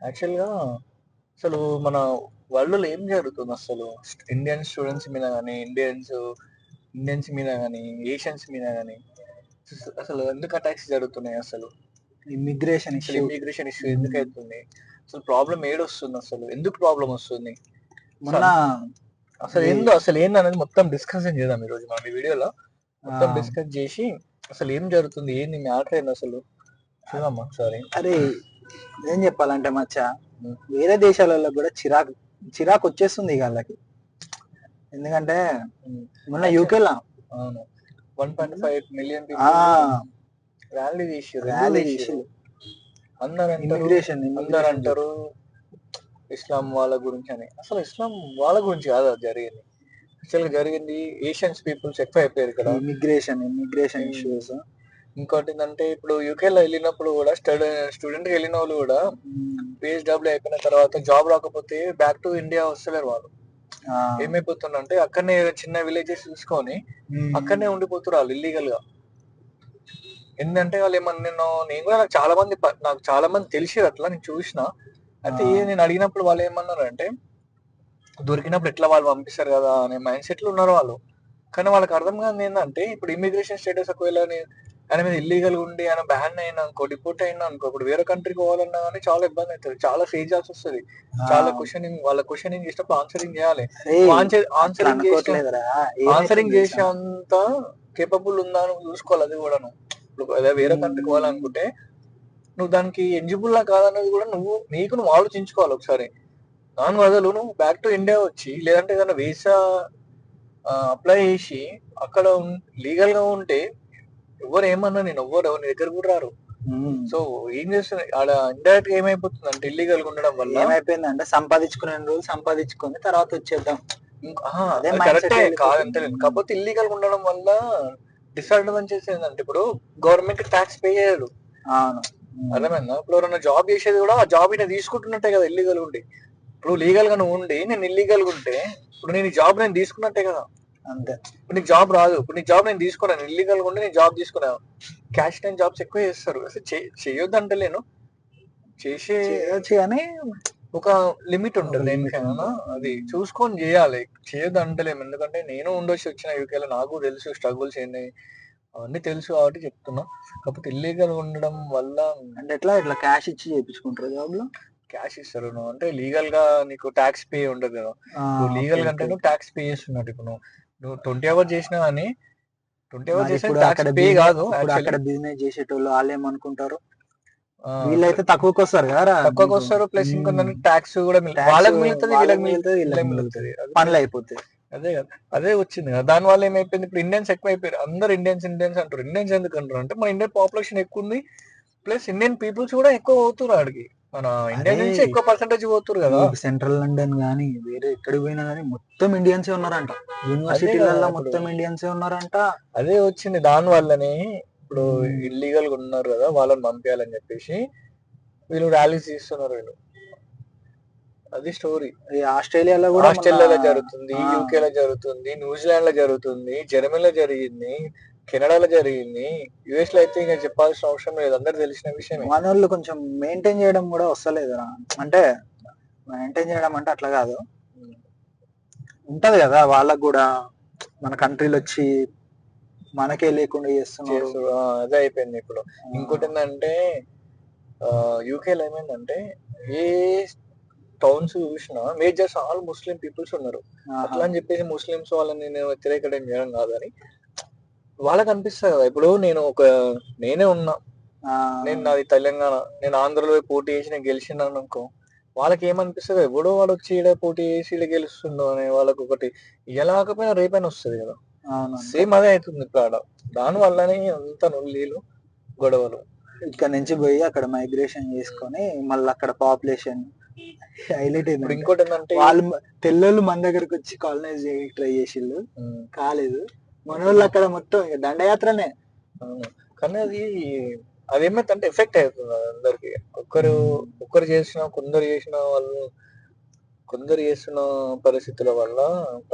యాక్చువల్‌గా అసలు మన వరల్డ్‌లో ఏం జరుగుతుంది అసలు? ఇండియన్ స్టూడెంట్స్ మీద గాని, ఇండియన్స్ మీద గాని, ఏషియన్స్ మీద గాని అసలు ఎందుకు అటాక్స్ జరుగుతున్నాయి అసలు? ఇమ్మిగ్రేషన్ అసలు ఇష్యూ. Immigration issue ఎందుకైతుంది? అసలు ప్రాబ్లమ్ ఏడొస్తుంది అసలు? ఎందుకు ప్రాబ్లమ్ వస్తుంది? మొన్న అసలు ఏందనేది మొత్తం డిస్కషన్ చేద్దాం ఈరోజు మనం ఈ వీడియోలో. మొత్తం డిస్కస్ చేసి అసలు ఏం జరుగుతుంది? ఏంది మ్యాటర్ ఏంది అసలు? చూడమ్మా ఒకసారి. అరే ఏం చెప్పాలంటే మచ్చా, వేరే దేశాలలో కూడా చిరాకు వచ్చేస్తుంది ఇక వాళ్ళకి. ఎందుకంటే మొన్న యూకేలా అవును 1.5 మిలియన్ ర్యాలీ చేసిర్రు. అందరు అంటారు ఇస్లాం వాళ్ళ గురించి అని. అసలు ఇస్లాం వాళ్ళ గురించి కాదు అది జరిగింది. యాక్చువల్గా జరిగింది ఏషియన్స్ పీపుల్స్ ఎక్కువ అయిపోయారు ఇక్కడ. Immigration issues. ఇంకోటి ఏంటంటే ఇప్పుడు యూకేలో వెళ్ళినప్పుడు కూడా స్టూడెంట్ వెళ్ళిన వాళ్ళు కూడా PhD అయిపోయిన తర్వాత జాబ్ రాకపోతే బ్యాక్ టు ఇండియా వస్తలేరు వాళ్ళు. ఏమైపోతుందంటే అక్కడనే చిన్న విలేజెస్ చూసుకొని అక్కడనే ఉండిపోతున్నారు వాళ్ళు ఇల్లీగల్ గా. ఎందుకంటే వాళ్ళు ఏమన్నా నేను కూడా నాకు చాలా మంది తెలిసేది అట్లా నేను చూసిన. అయితే నేను అడిగినప్పుడు వాళ్ళు ఏమన్నారు అంటే దొరికినప్పుడు ఎట్లా వాళ్ళు పంపిస్తారు కదా అనే మైండ్ సెట్లు ఉన్నారు వాళ్ళు. కానీ వాళ్ళకి అర్థం కాదు ఏంటంటే ఇప్పుడు ఇమిగ్రేషన్ స్టేటస్ ఒకవేళ ఆయన మీద ఇల్లీగల్ ఉండి ఆయన బ్యాన్ అయినా అనుకో, డిపోర్ట్ అయినా అనుకో, ఇప్పుడు వేరే కంట్రీకి పోవాలన్నా కానీ చాలా ఇబ్బంది అవుతుంది, చాలా ఫేస్ చేయాల్సి వస్తుంది. చాలా వాళ్ళ క్వశ్చనింగ్ చేసినప్పుడు ఆన్సరింగ్ చేయాలి. ఆన్సరింగ్ చేసేంత కేపబుల్ ఉందా అని చూసుకోవాలి. అది కూడాను ఇప్పుడు వేరే కంట్రీకి పోవాలనుకుంటే నువ్వు దానికి ఎలిజిబుల్ కాదన్నది కూడా నువ్వు ఆలోచించుకోవాలి ఒకసారి. దాని బదులు నువ్వు బ్యాక్ టు ఇండియా వచ్చి లేదంటే ఏదైనా వీసా అప్లై చేసి అక్కడ లీగల్ గా ఉంటే ఎవరు ఏమన్నా ఎవరి దగ్గర కూడా రారు. సో ఏం చేస్తున్నా ఆడ ఇండైరెక్ట్ గా ఏమైపోతుంది అంటే ఇల్లీగల్ గా ఉండడం వల్ల ఏమైపోయిందంటే సంపాదించుకునే రోజు సంపాదించుకొని తర్వాత వచ్చేద్దాం. కరెక్టే కాదంటే కాకపోతే ఇల్లీగల్ గా ఉండడం వల్ల డిసడ్వాంటేజెస్ ఏంటంటే ఇప్పుడు గవర్నమెంట్ ట్యాక్స్ పే చేయడు. అర్థమైందా? ఇప్పుడు ఎవరైనా జాబ్ చేసేది కూడా ఆ జాబ్ ఈయన తీసుకుంటున్నట్టే కదా ఇల్లీగల్ ఉండి. ఇప్పుడు లీగల్ గా నువ్వు ఉండి నేను ఇల్లీగల్ గా ఉంటే ఇప్పుడు నేను ఈ జాబ్ నేను తీసుకున్నట్టే కదా. అంతే. ఇప్పుడు నీకు జాబ్ రాదు. ఇప్పుడు నీ జాబ్ నేను తీసుకున్నాను ఇల్లీగల్ గా ఉండి నేను జాబ్ తీసుకున్నాను. క్యాష్ టైం జాబ్స్ ఎక్కువ చేస్తారు. అసలు చేయొద్దు అంటలేను, చేయొచ్చు కానీ ఒక లిమిట్ ఉంటుంది దేనికైనా. అది చూసుకొని చేయాలి, చేయొద్దు అంటలేము. ఎందుకంటే నేను ఉండొచ్చి వచ్చిన యూకేలో, నాకు తెలుసు స్ట్రగుల్స్ ఏంటి అవన్నీ తెలుసు కాబట్టి చెప్తున్నా. కాకపోతే ఇల్లీగల్ ఉండడం వల్ల అంటే ఎట్లా క్యాష్ ఇచ్చి చేయించుకుంటారు జాబ్ లో? క్యాష్ ఇస్తారు. నువ్వు అంటే లీగల్ గా నీకు ట్యాక్స్ పే ఉండదు కదా. నువ్వు లీగల్ గా అంటే నువ్వు ట్యాక్స్ పే చేస్తున్నట్టు. ఇప్పుడు నువ్వు 20 hours చేసినా కానీ 20 hours చేసిన ట్యాక్స్ పే కాదు. అక్కడ బిజినెస్ చేసేటోళ్ళు వాళ్ళు ఏమనుకుంటారు, వీళ్ళైతే తక్కువకి వస్తారు కదా, తక్కువకి వస్తారు. ప్లస్ ఇంకొంత ట్యాక్స్ కూడా వాళ్ళకి మిగులుతుంది, వీళ్ళకి మిగులుతుంది, పనులు అయిపోతాయి. అదే కదా, అదే వచ్చింది కదా. దాని వల్ల ఏమైపోయింది, ఇప్పుడు ఇండియన్స్ ఎక్కువ అయిపోయారు. అందరు ఇండియన్స్ అంటారు. ఇండియన్స్ ఎందుకు అంటారు అంటే మన ఇండియన్ పాపులేషన్ ఎక్కువ ఉంది, ప్లస్ ఇండియన్ పీపుల్స్ కూడా ఎక్కువ పోతున్నారు అడిగి. మన ఇండియా నుంచి ఎక్కువ పర్సెంటేజ్ పోతురు కదా. సెంట్రల్ లండన్ గానీ వేరే ఎక్కడికి పోయినా గానీ మొత్తం ఇండియన్స్ ఉన్నారంట. యూనివర్సిటీలలో మొత్తం ఇండియన్స్ ఉన్నారంట. అదే వచ్చింది. దాని వల్లనే ఇప్పుడు ఇల్లీగల్ గా ఉన్నారు కదా వాళ్ళని పంపించాలని చెప్పేసి వీళ్ళు ర్యాలీస్ చేస్తున్నారు వీళ్ళు. అది స్టోరీ. ఆస్ట్రేలియాలో జరుగుతుంది, యూకేలో జరుగుతుంది, న్యూజిలాండ్ లో జరుగుతుంది, జర్మనీలో జరిగింది, కెనడాలో జరిగింది, యుఎస్ లో అయితే ఇంకా చెప్పాల్సిన అవసరం లేదు, అందరు తెలిసిన విషయమే. మన వాళ్ళు కొంచెం మెయింటైన్ చేయడం కూడా వస్తలేదు. అంటే మెయింటైన్ చేయడం అంటే అట్లా కాదు, ఉంటది కదా వాళ్ళకు కూడా మన కంట్రీలో వచ్చి మనకే లేకుండా చేస్తున్నారు. అదే అయిపోయింది ఇప్పుడు. ఇంకోటి ఏంటంటే యూకేలో ఏమైందంటే ఏ టౌన్స్ చూసినా మేజర్స్ ఆల్ ముస్లిం పీపుల్స్ ఉన్నారు. అట్లా అని చెప్పేసి ముస్లిమ్స్ వాళ్ళని నేను వ్యతిరేకం చేయడం కాదని వాళ్ళకి అనిపిస్తుంది కదా. ఇప్పుడు నేనే ఉన్నా, నేను నాది తెలంగాణ, నేను ఆంధ్రలో పోటీ చేసి నేను గెలిచినాను అనుకో, వాళ్ళకి ఏమనిపిస్తుంది, ఎవడో వాడు వచ్చి ఈడ పోటీ చేసి ఇలా గెలుస్తుండో అని వాళ్ళకి ఒకటి ఎలా కాకపోయినా రేపైనా వస్తుంది కదా. సేమ్ అదే అవుతుంది ఇప్పుడు ఆడ. దాని వల్లనే అంత నొల్లీలు గొడవలు. ఇక్కడ నుంచి పోయి అక్కడ మైగ్రేషన్ చేసుకొని మళ్ళీ అక్కడ పాపులేషన్ హైలైట్ అయింది. ఇంకోటి ఏంటంటే వాళ్ళు తెల్లోళ్ళు మన దగ్గరకు వచ్చి కాలనైజ్ ట్రై చేసిళ్ళు, కాలేదు. మన వాళ్ళు అక్కడ మొత్తం దండయాత్రనే. కానీ అదేమైతే ఎఫెక్ట్ అవుతుంది అందరికి. కొందరు చేసిన పరిస్థితుల వల్ల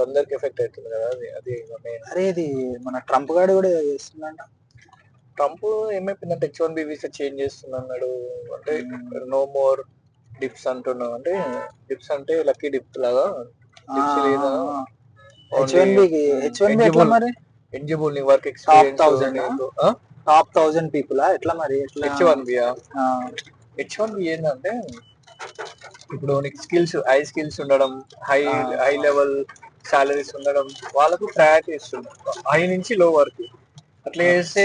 అందరికి ఎఫెక్ట్ అవుతుంది కదా. అది అరే ఇది మన ట్రంప్ గారు కూడా చేస్తుందంట. ట్రంప్ ఏమైపోయిందంటే H1B వీసా చేంజ్ చేస్తున్నా అన్నాడు. అంటే నో మోర్ డిప్స్ అంటున్నావు అంటే, డిప్స్ అంటే లక్కీ డిప్ లాగా డిప్స్ లేదా H1B ఎట్లా మరి ఎలిజిబుల్ నీ వర్క్ టాప్ ఎక్స్పీరియన్స్ 1000 నీకు టాప్ 1000 పీపుల్ ఎట్లా మరి ఎట్లా H1B H1B ఏంటంటే ఇప్పుడు నీకు స్కిల్స్ హై స్కిల్స్ ఉండడం, హై హై లెవెల్ సాలరీస్ ఉండడం, వాళ్ళకు ప్రయారిటీ ఇస్తుంది హై నుంచి లో వరకు. అట్లా చేస్తే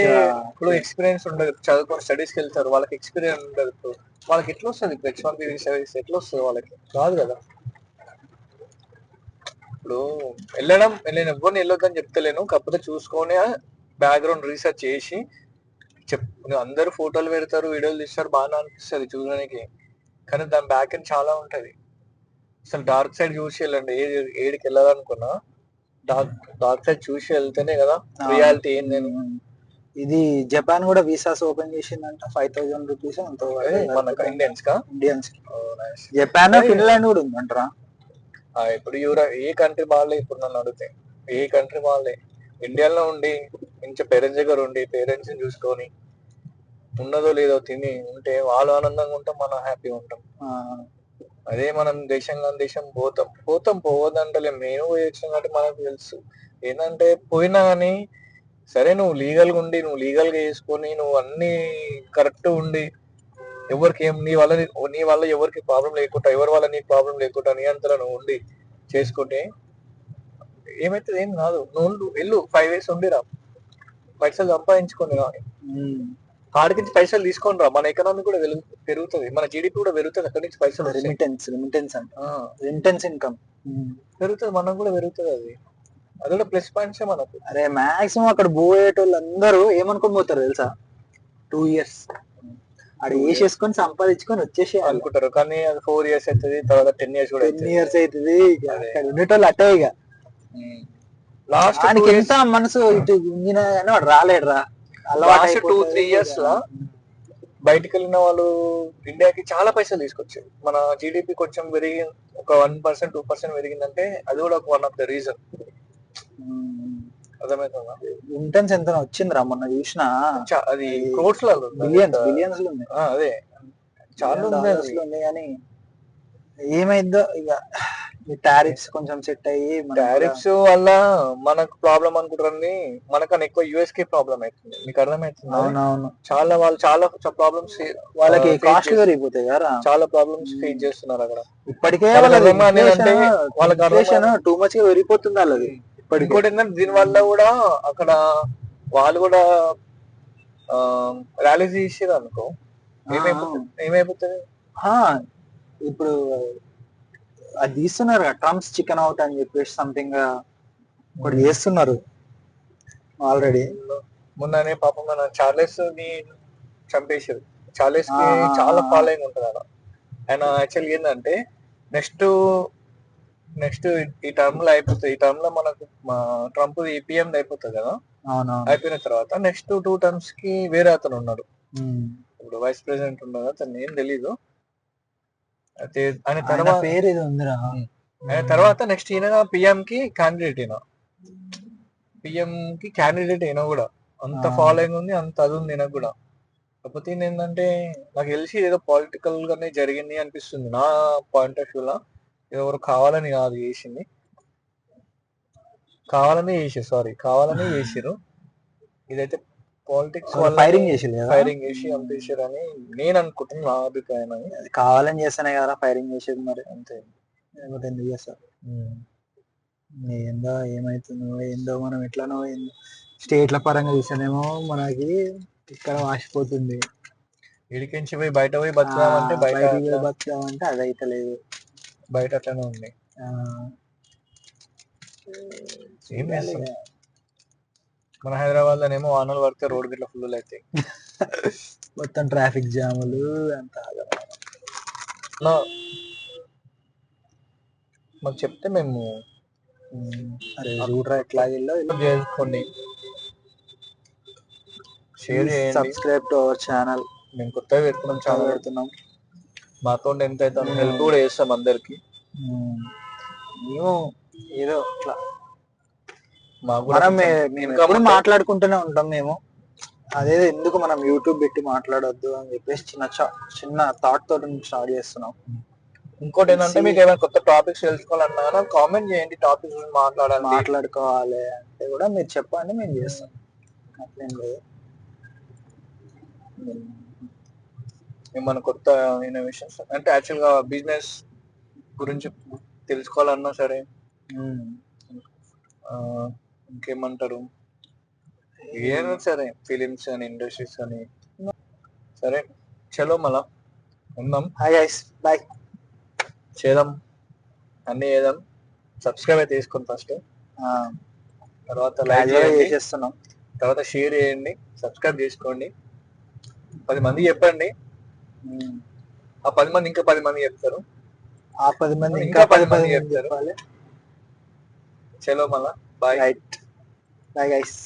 ఇప్పుడు ఎక్స్పీరియన్స్ ఉండదు, చదువుకొని స్టడీస్కి వెళ్తారు, వాళ్ళకి ఎక్స్పీరియన్స్ ఉండదు, వాళ్ళకి ఎట్లా వస్తుంది ఇప్పుడు H1B సర్వీస్ ఎట్లా వస్తుంది వాళ్ళకి? రాదు కదా. ఇప్పుడు నేను ఎవరిని వెళ్ళొద్దని చెప్తలేను, కాకపోతే చూసుకొని బ్యాక్గ్రౌండ్ రీసెర్చ్ చేసి అందరూ ఫోటోలు పెడతారు, వీడియోలు తీస్తారు, బాగా అనిపిస్తుంది చూడడానికి, కానీ దాని బ్యాక్ ఎండ్ చాలా ఉంటది. అసలు డార్క్ సైడ్ చూసి వెళ్ళండి, ఏడికి వెళ్ళాలనుకున్నా డార్క్ సైడ్ చూసి వెళ్తేనే కదా రియాలిటీ ఏందని. ఇది జపాన్ కూడా వీసాస్ ఓపెన్ చేసిందంట, 5000 రూపీస్ మన ఇండియన్స్ కా? ఇండియన్స్. జపాన్ ఫిన్లాండ్ కూడా ఉందంటారా? ఇప్పుడు ఏ కంట్రీ బాగాలే, ఇప్పుడు నన్ను అడిగితే ఏ కంట్రీ బాగాలే. ఇండియాలో ఉండి ఇంట్లో పేరెంట్స్ దగ్గర ఉండి పేరెంట్స్ ని చూసుకొని ఉన్నదో లేదో తిని ఉంటే వాళ్ళు ఆనందంగా ఉంటాం, మనం హ్యాపీగా ఉంటాం. అదే మనం దేశం పోతాం పోవద్దంటలే, మేము పోయొచ్చాం కాబట్టి మనకు తెలుసు. ఏంటంటే పోయినా కానీ సరే, నువ్వు లీగల్గా ఉండి నువ్వు లీగల్గా చేసుకొని నువ్వు అన్ని కరెక్ట్ ఉండి ఎవరికి నీ వల్ల ఎవరికి ప్రాబ్లం లేకుండా, ఎవరి వల్ల నీకు ప్రాబ్లం లేకుండా నీ అంతలో నువ్వు ఉండి చేసుకుంటే ఏమైతుంది? ఏం కాదు. నువ్వు వెళ్ళు 5 years ఉండిరా, పైసలు సంపాదించుకొని రా, ఆడికి పైసలు తీసుకొని రా, మన ఎకనామీ కూడా పెరుగుతుంది, మన జీడిపి కూడా పెరుగుతుంది, అక్కడి నుంచి పైసలు రిమిటెన్స్ ఇన్కమ్ పెరుగుతుంది, మనకు కూడా పెరుగుతుంది. అది కూడా ప్లస్ పాయింట్స్ మనకు. అరే మాక్సిమం అక్కడ పోయేటోళ్ళు అందరూ ఏమనుకొని పోతారు తెలుసా? 2 years అక్కడ వేసేసుకొని సంపాదించుకొని వచ్చేసి అనుకుంటారు, కానీ అది 4 years అవుతుంది, తర్వాత 10 years కూడా 10 years అవుతుంది. అక్కడ ఉండేటోళ్ళు అట్టే ఇక లాస్ట్ ఎంత మనసు ఇటు వాడు రాలేడు రా. లాస్ట్ 2-3 years లా బయటకు వెళ్ళిన వాళ్ళు ఇండియాకి చాలా పైసలు తీసుకొచ్చారు. మన జీడిపి కొంచెం పెరిగి ఒక 1% 2% పెరిగిందంటే అది కూడా ఒక వన్ ఆఫ్ ద రీజన్. అర్థమవుతుందా? ఇంటెన్స్ ఎంత వచ్చిందిరా మొన్న చూసిన, అది క్రోర్స్ లో బిలియన్స్ లో ఉంది. అదే చాలా ఉంది, కానీ ఏమైందో ఇక టారిఫ్స్ కొంచెం సెట్ అయ్యి, టారిఫ్స్ వల్ల మనకు ప్రాబ్లం అనుకుంటారని మనకన్నా ఎక్కువ యుఎస్ కి ప్రాబ్లం అవుతుంది. మీకు అర్థమవుతుంది? అవునవును, వాళ్ళు చాలా ప్రాబ్లమ్స్ వాళ్ళకి కాస్ట్ పెరిగిపోతాయి కదా, చాలా ప్రాబ్లమ్స్ ఫేస్ చేస్తున్నారు అక్కడ. ఇప్పటికే టూ మచ్ గా పెరిగిపోతుంది వాళ్ళది. ఇంకోటి ఏంటంటే దీని వల్ల కూడా అక్కడ వాళ్ళు కూడా ర్యాలీస్ చేసారు అనుకో, ఏమైపోతుంది? ఇప్పుడు అది తీస్తున్నారు ట్రంప్స్ చికెన్ అవుట్ అని చెప్పేసి సంథింగ్ ఒకటి చేస్తున్నారు ఆల్రెడీ. మొన్ననే పాపం మన చార్లెస్ ని చంపేశారు. చార్లెస్ కి చాలా ఫాలోయింగ్ ఉంటుంది అక్కడ. ఆయన యాక్చువల్గా ఏంటంటే నెక్స్ట్ ఈ టర్మ్ లో అయిపోతుంది, ఈ టర్మ్ లో మనకు ట్రంప్ పిఎం అయిపోతుంది కదా. అయిపోయిన తర్వాత నెక్స్ట్ 2 terms కి వేరే అతను ఉన్నాడు, ఇప్పుడు వైస్ ప్రెసిడెంట్ ఉన్నాడు, అతను ఏం తెలీదు. అయితే ఆయన తర్వాత పేరు ఏదో ఉందిరా, ఆయన తర్వాత నెక్స్ట్ ఈయన పిఎం కి క్యాండిడేట్ అయినా కూడా అంత ఫాలోయింగ్ ఉంది, అంత అది ఉంది ఈయనకు కూడా. కాకపోతే ఏంటంటే నాకు తెలిసి ఏదో పొలిటికల్ గానే జరిగింది అనిపిస్తుంది నా పాయింట్ ఆఫ్ వ్యూలా. ఎవరు కావాలని కాదు చేసింది, కావాలని చేసారు. ఇదైతే పాలిటిక్స్ వల్ల ఫైరింగ్ చేసి చంపేశారు అని నేను అనుకుంటున్నాను, నా అభిప్రాయం. అని కావాలని చేస్తానే కదా ఫైరింగ్ చేసేది, మరి అంతే. లేకపోతే ఎందుకు చేస్తారు? ఏందో ఏమైతుందో ఏందో, మనం ఎట్లానో స్టేట్ల పరంగా చూసానేమో మనకి ఇక్కడ వాసిపోతుంది. ఇడికించి పోయి బయట పోయి బతుకుదామంటే బతుకుదామంటే అది అయితే లేదు, బయట అట్లనే ఉంది. ఏం చేస్తాం? మన హైదరాబాద్ లోనేమో వానలు పడితే రోడ్ గిట్ల ఫుల్ అవుతాయి, మొత్తం ట్రాఫిక్ జాములు అంత. మాకు చెప్తే మేము ఎట్లా చేసుకోండి, షేర్ చేయండి, సబ్స్క్రైబ్ టు అవర్ ఛానల్. మేము కొత్తగా పెడుతున్నాం, ఛానల్ పెడుతున్నాం, మాతో ఎంత అయితే హెల్ప్ కూడా చేస్తాం అందరికి. మేము ఏదో ఇట్లా మనం మాట్లాడుకుంటూనే ఉంటాం. మేము అదే ఎందుకు మనం యూట్యూబ్ పెట్టి మాట్లాడొద్దు అని చెప్పేసి చిన్న థాట్ తోటి స్టార్ట్ చేస్తున్నాం. ఇంకోటి ఏంటంటే మీకు ఏమైనా కొత్త టాపిక్స్ తెలుసుకోవాలన్నా కామెంట్ చేయండి, టాపిక్స్ గురించి మాట్లాడుకోవాలి అంటే కూడా మీరు చెప్పండి, మేము చేస్తాం, అట్లేం లేదు. ఏమైనా కొత్త ఇన్నోవేషన్స్ అంటే యాక్చువల్ గా బిజినెస్ గురించి తెలుసుకోవాలన్నా సరే, ఇంకేమంటారు, ఏదైనా సరే, ఫిలిమ్స్ అని ఇండస్ట్రీస్ అని సరే. చలో మళ్ళా ఉందాం. Hi guys, bye. చేద్దాం, అన్ని చేద్దాం. సబ్స్క్రైబ్ అయితే చేసుకోండి ఫస్ట్, తర్వాత లైక్ చేస్తున్నాం, తర్వాత షేర్ చేయండి, సబ్స్క్రైబ్ చేసుకోండి, 10 మంది చెప్పండి. ఆ 10 మంది ఇంకా 10 మంది చెప్తారు, ఆ 10 మంది ఇంకా 10 మంది చెప్తారు. చలో మళ్ళా బాయ్. Right, bye guys.